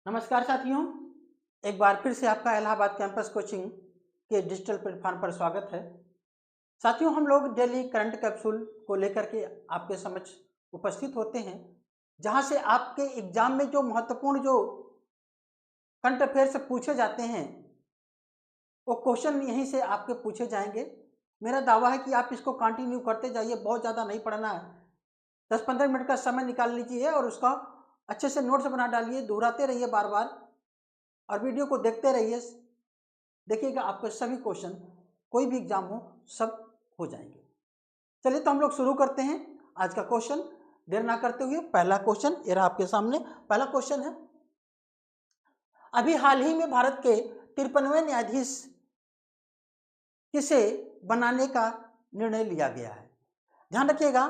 नमस्कार साथियों, एक बार फिर से आपका इलाहाबाद कैंपस कोचिंग के डिजिटल प्लेटफॉर्म पर स्वागत है। साथियों, हम लोग डेली करंट कैप्सूल को लेकर के आपके समक्ष उपस्थित होते हैं, जहां से आपके एग्जाम में जो महत्वपूर्ण जो करंट अफेयर से पूछे जाते हैं वो क्वेश्चन यहीं से आपके पूछे जाएंगे। मेरा दावा है कि आप इसको कंटिन्यू करते जाइए, बहुत ज़्यादा नहीं पढ़ना है। 10-15 मिनट का समय निकाल लीजिए और उसका अच्छे से नोट्स बना डालिए, दोहराते रहिए बार बार और वीडियो को देखते रहिए। देखिएगा आपके सभी क्वेश्चन, कोई भी एग्जाम हो, सब हो जाएंगे। चलिए तो हम लोग शुरू करते हैं आज का क्वेश्चन, देर ना करते हुए। पहला क्वेश्चन ये रहा आपके सामने। पहला क्वेश्चन है, अभी हाल ही में भारत के 53वें न्यायाधीश किसे बनाने का निर्णय लिया गया है? ध्यान रखिएगा,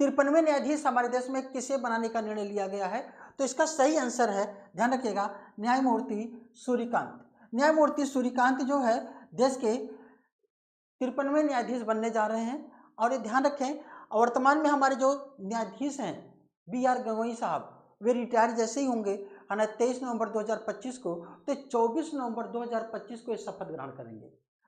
53वें न्यायाधीश हमारे देश में किसे बनाने का निर्णय लिया गया है? तो इसका सही आंसर है, ध्यान रखिएगा, न्यायमूर्ति सूर्यकांत। न्यायमूर्ति सूर्यकांत जो है देश के 53वें न्यायाधीश बनने जा रहे हैं। और ये ध्यान रखें, वर्तमान में हमारे जो न्यायाधीश हैं बी.आर. गवई साहब, वे रिटायर जैसे ही होंगे है ना 23 नवंबर 2025 को, तो 24 नवंबर 2025 को ये शपथ ग्रहण करेंगे।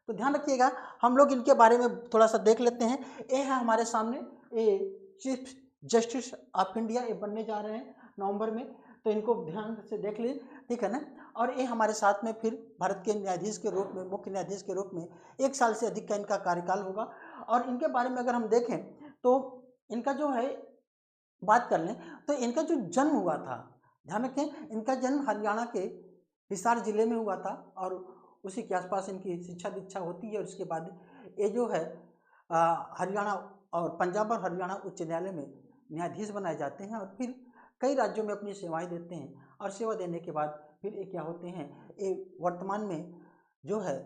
तो ध्यान रखिएगा, हम लोग इनके बारे में थोड़ा सा देख लेते हैं। ये है हमारे सामने, ये चीफ जस्टिस ऑफ इंडिया ये बनने जा रहे हैं नवंबर में, तो इनको ध्यान से देख लीजिए, ठीक है ना। और ये हमारे साथ में फिर भारत के न्यायाधीश के रूप में, मुख्य न्यायाधीश के रूप में 1 साल से अधिक का इनका कार्यकाल होगा। और इनके बारे में अगर हम देखें तो इनका जो है बात कर लें तो इनका जो जन्म हुआ था, ध्यान रखें, इनका जन्म हरियाणा के हिसार जिले में हुआ था और उसी के आसपास इनकी शिक्षा दीक्षा होती है। और इसके बाद ये जो है हरियाणा और पंजाब और हरियाणा उच्च न्यायालय में न्यायाधीश बनाए जाते हैं और फिर कई राज्यों में अपनी सेवाएं देते हैं। और सेवा देने के बाद फिर ये क्या होते हैं, ये वर्तमान में जो है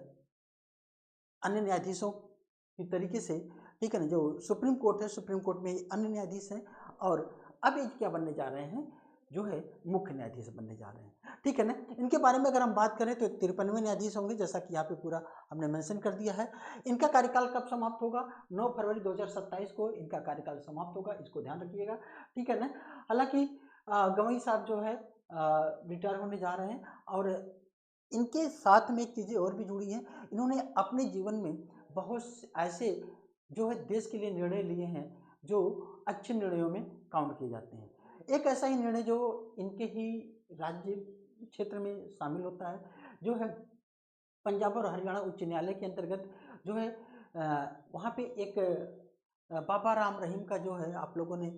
अन्य न्यायाधीशों की तरीके से, ठीक है ना, जो सुप्रीम कोर्ट है, सुप्रीम कोर्ट में अन्य न्यायाधीश हैं। और अब ये क्या बनने जा रहे हैं, जो है मुख्य न्यायाधीश बनने जा रहे हैं, ठीक है ना। इनके बारे में अगर हम बात करें तो 53वें न्यायाधीश होंगे, जैसा कि यहाँ पे पूरा हमने मेंशन कर दिया है। इनका कार्यकाल कब समाप्त होगा? 9 फरवरी 2027 को इनका कार्यकाल समाप्त होगा, इसको ध्यान रखिएगा, ठीक है ना। हालांकि गवई साहब जो है रिटायर होने जा रहे हैं और इनके साथ में चीज़ें और भी जुड़ी हैं। इन्होंने अपने जीवन में बहुत ऐसे जो है देश के लिए निर्णय लिए हैं जो अच्छे निर्णयों में काउंट किए जाते हैं। एक ऐसा ही निर्णय जो इनके ही राज्य क्षेत्र में शामिल होता है, जो है पंजाब और हरियाणा उच्च न्यायालय के अंतर्गत जो है वहाँ पे एक बाबा राम रहीम का जो है आप लोगों ने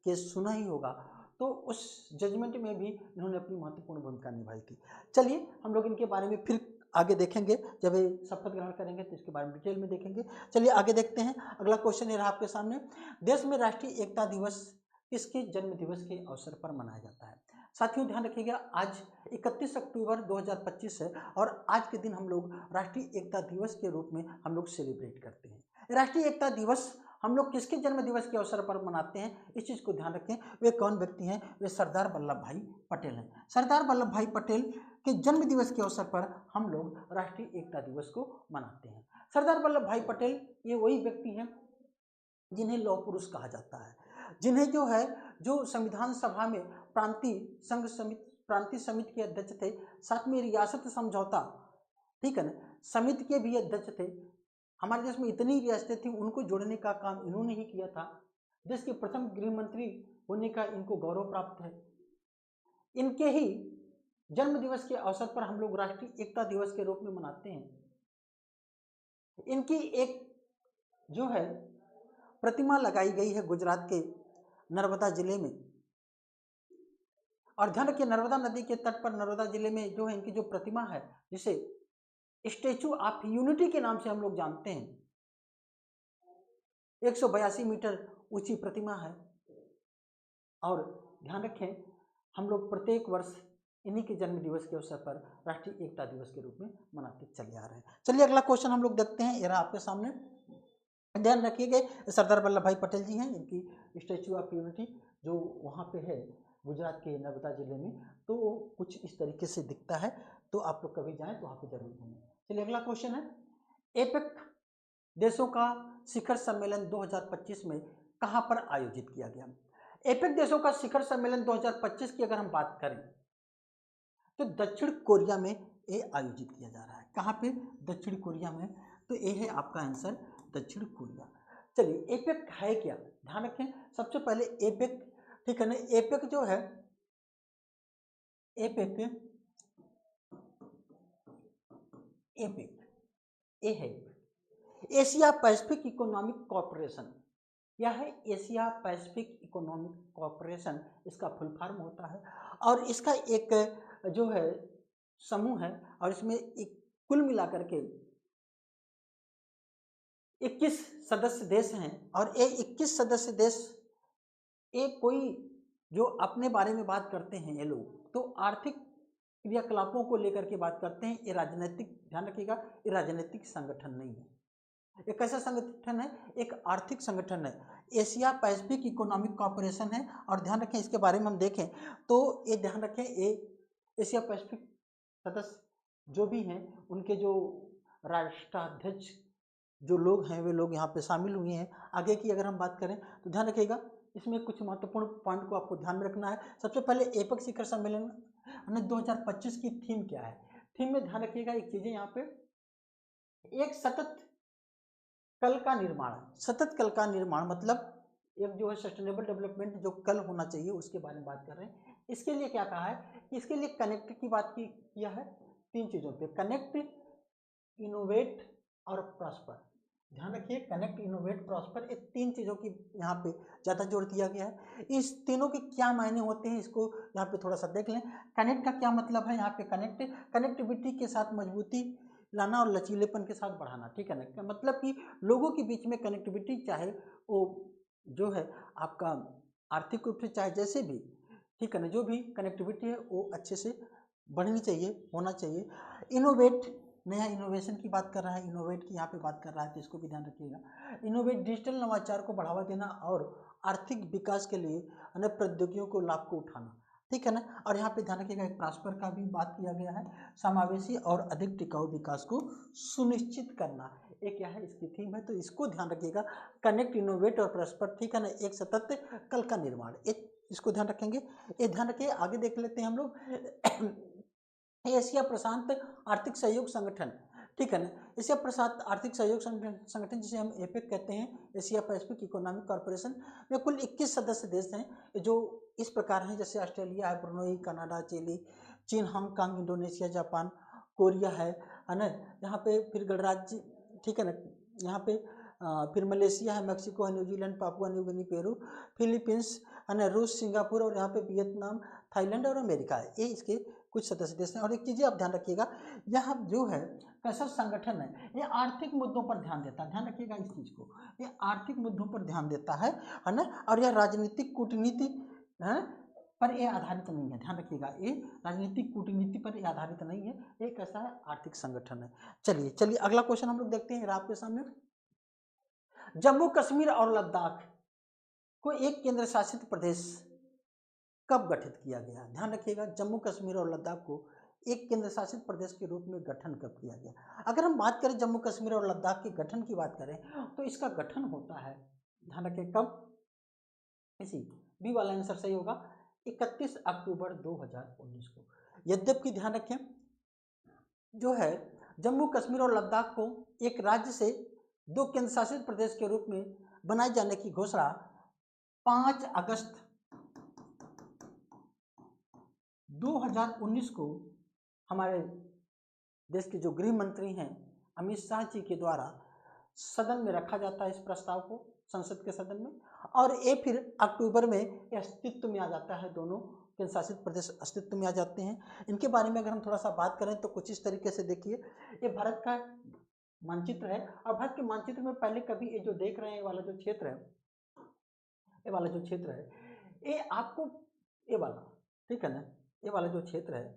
केस सुना ही होगा। तो उस जजमेंट में भी इन्होंने अपनी महत्वपूर्ण भूमिका निभाई थी। चलिए हम लोग इनके बारे में फिर आगे देखेंगे, जब ये शपथ ग्रहण करेंगे तो इसके बारे में डिटेल में देखेंगे। चलिए आगे देखते हैं। अगला क्वेश्चन ये रहा आपके सामने, देश में राष्ट्रीय एकता दिवस किसके जन्म दिवस के अवसर पर मनाया जाता है? साथियों ध्यान रखिएगा, आज 31 अक्टूबर 2025 है और आज के दिन हम लोग राष्ट्रीय एकता दिवस के रूप में हम लोग सेलिब्रेट करते हैं। राष्ट्रीय एकता दिवस हम लोग किसके जन्म दिवस के अवसर पर मनाते हैं, इस चीज़ को ध्यान रखें। वे कौन व्यक्ति हैं? वे सरदार वल्लभ भाई पटेल हैं। सरदार वल्लभ भाई पटेल के जन्म दिवस के अवसर पर हम लोग राष्ट्रीय एकता दिवस को मनाते हैं। सरदार वल्लभ भाई पटेल ये वही व्यक्ति हैं जिन्हें लौह पुरुष कहा जाता है, जिन्हें जो है जो संविधान सभा में प्रांतीय समिति के अध्यक्ष थे, साथ में रियासत समझौता, ठीक है ना, समिति के भी अध्यक्ष थे। हमारे देश में इतनी रियासतें थी, उनको जोड़ने का काम इन्होंने ही किया था। देश के प्रथम गृह मंत्री होने का इनको गौरव प्राप्त है। इनके ही जन्म दिवस के अवसर पर हम लोग राष्ट्रीय एकता दिवस के रूप में मनाते हैं। इनकी एक जो है प्रतिमा लगाई गई है गुजरात के नर्मदा जिले में। और ध्यान रखिए, नर्मदा नदी के तट पर नर्मदा जिले में जो है इनकी जो प्रतिमा है, जिसे स्टेचू ऑफ यूनिटी के नाम से हम लोग जानते हैं, 182 मीटर ऊंची प्रतिमा है। और ध्यान रखें, हम लोग प्रत्येक वर्ष इन्हीं के जन्म दिवस के अवसर पर राष्ट्रीय एकता दिवस के रूप में मनाते चले आ रहे हैं। चलिए अगला क्वेश्चन हम लोग देखते हैं, ये रहा आपके सामने। ध्यान रखिएगा, सरदार वल्लभ भाई पटेल जी हैं, इनकी स्टेचू ऑफ यूनिटी जो वहाँ पे है गुजरात के नर्मदा जिले में, तो वो कुछ इस तरीके से दिखता है। तो आप लोग कभी जाएं तो वहाँ पे जरूर घूमें। चलिए अगला क्वेश्चन है, एपेक देशों का शिखर सम्मेलन 2025 में कहाँ पर आयोजित किया गया? एपेक देशों का शिखर सम्मेलन 2025 की अगर हम बात करें तो दक्षिण कोरिया में ये आयोजित किया जा रहा है। कहाँ पे? दक्षिण कोरिया में। तो ये है आपका आंसर, दक्षिण कोरिया। चलिए एपेक है क्या, ध्यान रखें। सबसे पहले एपेक, ठीक है ना, एपेक जो है, एपेक एपेक ए है एशिया पैसिफिक इकोनॉमिक कॉरपोरेशन। यह है एशिया पैसिफिक इकोनॉमिक कॉरपोरेशन, इसका फुल फॉर्म होता है। और इसका एक जो है समूह है, और इसमें एक कुल मिलाकर के 21 सदस्य देश हैं। और ये 21 सदस्य देश एक कोई जो अपने बारे में बात करते हैं, ये लोग तो आर्थिक क्रियाकलापों को लेकर के बात करते हैं। ये राजनीतिक, ध्यान रखिएगा, ये राजनीतिक संगठन नहीं है। एक ऐसा संगठन है, एक आर्थिक संगठन है, एशिया पैसिफिक इकोनॉमिक कॉरपोरेशन है। और ध्यान रखें, इसके बारे में हम देखें तो ये ध्यान रखें, ये एशिया पैसिफिक सदस्य जो भी हैं, उनके जो राष्ट्राध्यक्ष जो लोग हैं, वे लोग यहाँ पे शामिल हुए हैं। आगे की अगर हम बात करें तो ध्यान रखिएगा, इसमें कुछ महत्वपूर्ण पॉइंट को आपको ध्यान में रखना है। सबसे पहले एपेक शिखर सम्मेलन 2025 की थीम क्या है? थीम में ध्यान रखिएगा एक चीजें यहाँ पे, एक सतत कल का निर्माण। सतत कल का निर्माण मतलब एक जो है सस्टेनेबल डेवलपमेंट, जो कल होना चाहिए उसके बारे में बात कर रहे हैं। इसके लिए क्या कहा है कि इसके लिए कनेक्ट की बात की किया है 3 चीजों पे, कनेक्ट, इनोवेट और प्रॉस्पर। ध्यान रखिए, कनेक्ट, इनोवेट, प्रॉस्पर, ये 3 चीजों की यहाँ पे ज्यादा जोर दिया गया है। इस तीनों के क्या मायने होते हैं, इसको यहाँ पे थोड़ा सा देख लें। कनेक्ट का क्या मतलब है? यहाँ पे कनेक्ट, कनेक्टिविटी के साथ मजबूती लाना और लचीलेपन के साथ बढ़ाना, ठीक है ना। मतलब कि लोगों के बीच में कनेक्टिविटी, चाहे वो जो है आपका आर्थिक रूप से, चाहे जैसे भी, ठीक है ना, जो भी कनेक्टिविटी है वो अच्छे से बढ़नी चाहिए, होना चाहिए। इनोवेट, नया इनोवेशन की बात कर रहा है, इनोवेट की यहाँ पे बात कर रहा है, तो इसको भी ध्यान रखिएगा। इनोवेट, डिजिटल नवाचार को बढ़ावा देना और आर्थिक विकास के लिए अन्य प्रौद्योगिकियों को लाभ को उठाना, ठीक है ना। और यहाँ पे ध्यान रखिएगा, एक प्रॉस्पर का भी बात किया गया है, समावेशी और अधिक टिकाऊ विकास को सुनिश्चित करना, एक क्या है इसकी थीम है। तो इसको ध्यान रखिएगा, कनेक्ट, इनोवेट और प्रॉस्पर, ठीक है ना, एक सतत कल का निर्माण, एक इसको ध्यान रखेंगे। ये ध्यान रखिए, आगे देख लेते हैं हम लोग। एशिया प्रशांत आर्थिक सहयोग संगठन, ठीक है ना, एशिया प्रशांत आर्थिक सहयोग संगठन जिसे हम एपेक कहते हैं, एशिया पैसिफिक इकोनॉमिक कॉरपोरेशन में कुल 21 सदस्य देश हैं, जो इस प्रकार हैं, जैसे ऑस्ट्रेलिया है, ब्रुनई, कनाडा, चिली, चीन, हांगकांग, इंडोनेशिया, जापान, कोरिया है ना, यहाँ पे फिर गणराज्य, ठीक है ना, यहाँ पे फिर मलेशिया है, मैक्सिको है, New Zealand, Papua New Guinea, Peru, Philippines है ना, रूस, सिंगापुर, और यहाँ पे वियतनाम, थाईलैंड और अमेरिका है। ये इसके कुछ सदस्य देश हैं। और एक चीज़ आप ध्यान रखिएगा, यह जो है कैसा संगठन है, ये आर्थिक मुद्दों पर ध्यान देता है, ध्यान रखिएगा इस चीज़ को, ये आर्थिक मुद्दों पर ध्यान देता है ना। और यह राजनीतिक कूटनीति है पर ये आधारित नहीं है, ध्यान रखिएगा, ये राजनीतिक कूटनीति पर यह आधारित नहीं है, ये कैसा है, आर्थिक संगठन है। चलिए चलिए अगला क्वेश्चन हम लोग देखते हैं आपके सामने। जम्मू कश्मीर और लद्दाख को एक केंद्र शासित प्रदेश कब गठित किया गया? ध्यान रखिएगा, जम्मू कश्मीर और लद्दाख को एक केंद्र शासित प्रदेश के रूप में गठन कब किया गया? अगर हम बात करें जम्मू कश्मीर और लद्दाख के गठन की बात करें तो इसका गठन होता है, ध्यान रखें, कब? इसी बी वाला आंसर सही होगा, 31 अक्टूबर 2019 को। यद्यपि ध्यान रखें, जो है जम्मू कश्मीर और लद्दाख को एक राज्य से 2 केंद्र शासित प्रदेश के रूप में बनाए जाने की घोषणा 5 अगस्त 2019 को हमारे देश के जो गृह मंत्री हैं अमित शाह जी के द्वारा सदन में रखा जाता है, इस प्रस्ताव को संसद के सदन में, और ये फिर अक्टूबर में अस्तित्व में आ जाता है, दोनों केंद्र शासित प्रदेश अस्तित्व में आ जाते हैं। इनके बारे में अगर हम थोड़ा सा बात करें तो कुछ इस तरीके से देखिए, ये भारत का मानचित्र है, और भारत के मानचित्र में पहले कभी ये जो देख रहे हैं, ये वाला जो क्षेत्र है, ये वाला जो क्षेत्र है, ये आपको ये वाला, ठीक है ना, ये वाला जो क्षेत्र है,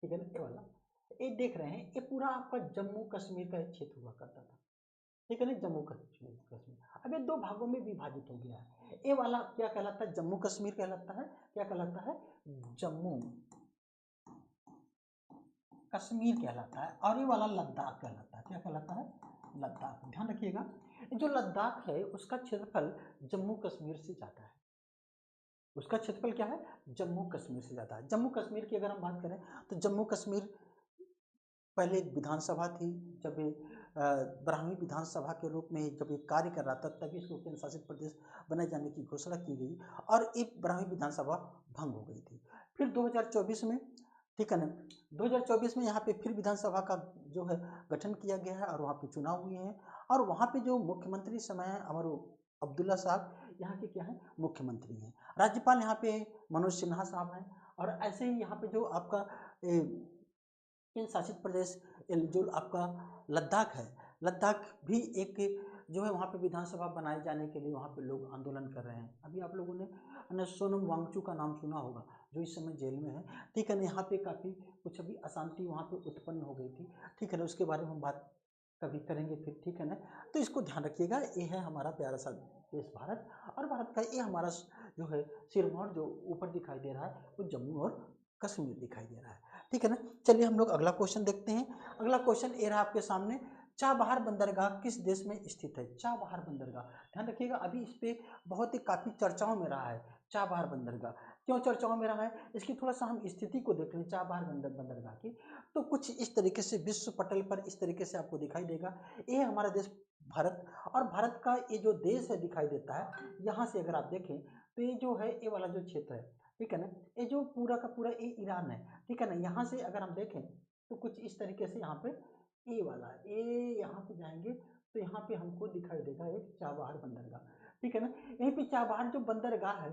ठीक है ना, ये वाला, ये देख रहे हैं, ये पूरा आपका जम्मू कश्मीर का एक क्षेत्र हुआ करता था, ठीक है ना, जम्मू कश्मीर अब ये 2 भागों में विभाजित हो गया है। ये वाला क्या कहलाता है? जम्मू कश्मीर कहलाता है, क्या कहलाता है? जम्मू कश्मीर कहलाता है, और ये वाला लद्दाख कहलाता है, क्या कहलाता है? लद्दाख। ध्यान रखिएगा, जो लद्दाख है उसका क्षेत्रफल जम्मू कश्मीर से ज्यादा है, उसका क्षेत्रफल क्या है, जम्मू कश्मीर से ज़्यादा है। जम्मू कश्मीर की अगर हम बात करें तो जम्मू कश्मीर पहले एक विधानसभा थी, जब ये 12वीं विधानसभा के रूप में जब ये कार्य कर रहा था तभी इसको केंद्र शासित प्रदेश बनाए जाने की घोषणा की गई और एक 12वीं विधानसभा भंग हो गई थी। फिर 2024 में, ठीक है ना, 2024 में यहाँ पे फिर विधानसभा का जो है गठन किया गया है और वहाँ पे चुनाव हुए हैं और वहाँ पे जो मुख्यमंत्री समय है अमर अब्दुल्ला साहब यहाँ के क्या है, मुख्यमंत्री हैं। राज्यपाल यहाँ पे मनोज सिन्हा साहब हैं और ऐसे ही यहाँ पे जो आपका केंद्र शासित प्रदेश जो आपका लद्दाख है, लद्दाख भी एक जो है वहाँ पे विधानसभा बनाए जाने के लिए वहाँ पे लोग आंदोलन कर रहे हैं। अभी आप लोगों ने सोनम वांगचुक का नाम सुना होगा, जो इस समय जेल में है, ठीक है ना। यहाँ पे काफ़ी कुछ अभी अशांति वहाँ पे उत्पन्न हो गई थी, ठीक है ना, उसके बारे में हम बात कभी करेंगे फिर, ठीक है ना। तो इसको ध्यान रखिएगा, ये है हमारा प्यारा सा देश भारत और भारत का ये हमारा जो है सिरमौर जो ऊपर दिखाई दे रहा है वो जम्मू और कश्मीर दिखाई दे रहा है, ठीक है ना। चलिए हम लोग अगला क्वेश्चन देखते हैं। अगला क्वेश्चन ये रहा आपके सामने, चाबहार बंदरगाह किस देश में स्थित है? चाबहार बंदरगाह, ध्यान रखिएगा, अभी इस पे बहुत ही काफ़ी चर्चाओं में रहा है चाबहार बंदरगाह। क्यों चर्चाओं में रहा है, इसकी थोड़ा सा हम स्थिति को देख लें चाबहार बंदरगाह की, तो कुछ इस तरीके से विश्व पटल पर इस तरीके से आपको दिखाई देगा। ये हमारा देश भारत, और भारत का ये जो देश है दिखाई देता है, यहाँ से अगर आप देखें तो ये जो है ये वाला जो क्षेत्र है, ठीक है ना, ये जो पूरा का पूरा ये ईरान है, ठीक है ना। यहाँ से अगर हम देखें तो कुछ इस तरीके से यहाँ पे ए वाला ए यहाँ पे जाएंगे तो यहाँ पे हमको दिखाई देगा एक चाबहार बंदरगाह, ठीक है ना। यहीं पे चाबहार जो बंदरगाह है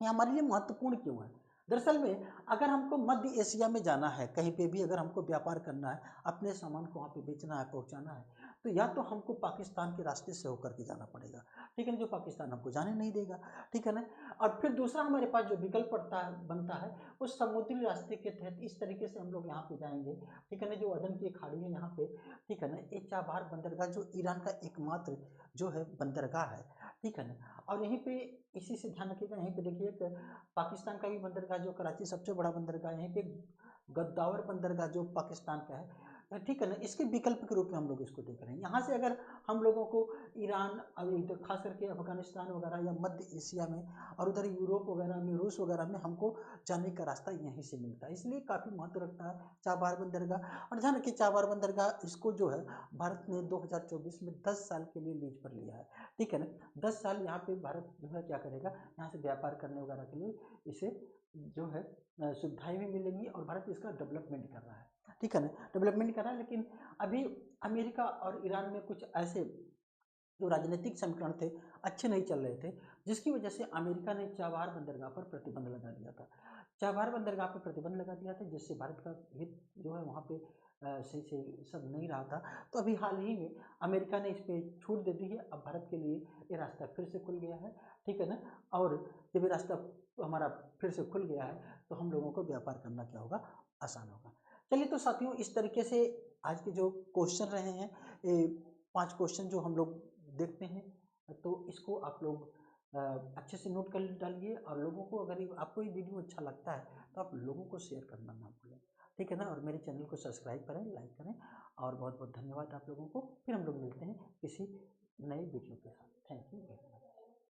ये हमारे लिए महत्वपूर्ण क्यों है? दरअसल में अगर हमको मध्य एशिया में जाना है, कहीं पे भी अगर हमको व्यापार करना है, अपने सामान को वहाँ पे बेचना है, पहुँचाना है, तो या तो हमको पाकिस्तान के रास्ते से होकर के जाना पड़ेगा, ठीक है ना, जो पाकिस्तान हमको जाने नहीं देगा, ठीक है ना। और फिर दूसरा हमारे पास जो विकल्प बनता है वो समुद्री रास्ते के तहत इस तरीके से हम लोग यहाँ पे जाएंगे, ठीक है ना, जो अदन की खाड़ी है यहाँ पे, ठीक है ना। ये चाबहार बंदरगाह जो ईरान का एकमात्र जो है बंदरगाह है, ठीक है ना। और यहीं पे इसी से ध्यान रखिएगा, यहीं पे देखिए पाकिस्तान का भी बंदरगाह जो कराची सबसे बड़ा बंदरगाह है, यहीं पे गद्दावर बंदरगाह जो पाकिस्तान का है, ठीक है ना। इसके विकल्प के रूप में हम लोग इसको देख रहे हैं। यहाँ से अगर हम लोगों को ईरान और इधर खास करके अफगानिस्तान वगैरह या मध्य एशिया में और उधर यूरोप वगैरह में, रूस वगैरह में हमको जाने का रास्ता यहीं से मिलता है, इसलिए काफ़ी महत्व रखता है चाबहार बंदरगाह। और ध्यान रखिए चाबहार बंदरगाह इसको जो है भारत ने 2024 में 10 साल के लिए लीज पर लिया है, ठीक है ना। 10 साल यहाँ पे भारत जो है क्या करेगा, यहाँ से व्यापार करने वगैरह के लिए इसे जो है सुविधाएं भी मिलेंगी और भारत इसका डेवलपमेंट कर रहा है, ठीक है ना, डेवलपमेंट कर रहा है। लेकिन अभी अमेरिका और ईरान में कुछ ऐसे जो राजनीतिक समीकरण थे अच्छे नहीं चल रहे थे, जिसकी वजह से अमेरिका ने चाबहार बंदरगाह पर प्रतिबंध लगा दिया था। चाबहार बंदरगाह पर प्रतिबंध लगा दिया था जिससे भारत का हित जो है वहाँ पे सही से सब नहीं रहा था। तो अभी हाल ही में अमेरिका ने इस पर छूट दे दी है, अब भारत के लिए ये रास्ता फिर से खुल गया है, ठीक है ना। और जब ये रास्ता हमारा फिर से खुल गया है तो हम लोगों को व्यापार करना क्या होगा, आसान होगा। चलिए तो साथियों, इस तरीके से आज के जो क्वेश्चन रहे हैं, ये 5 क्वेश्चन जो हम लोग देखते हैं, तो इसको आप लोग अच्छे से नोट कर डालिए और लोगों को, अगर आपको ये वीडियो अच्छा लगता है तो आप लोगों को शेयर करना ना भूलें, ठीक है ना। और मेरे चैनल को सब्सक्राइब करें, लाइक करें और बहुत बहुत धन्यवाद आप लोगों को। फिर हम लोग मिलते हैं किसी नए वीडियो के साथ। Thank you very much.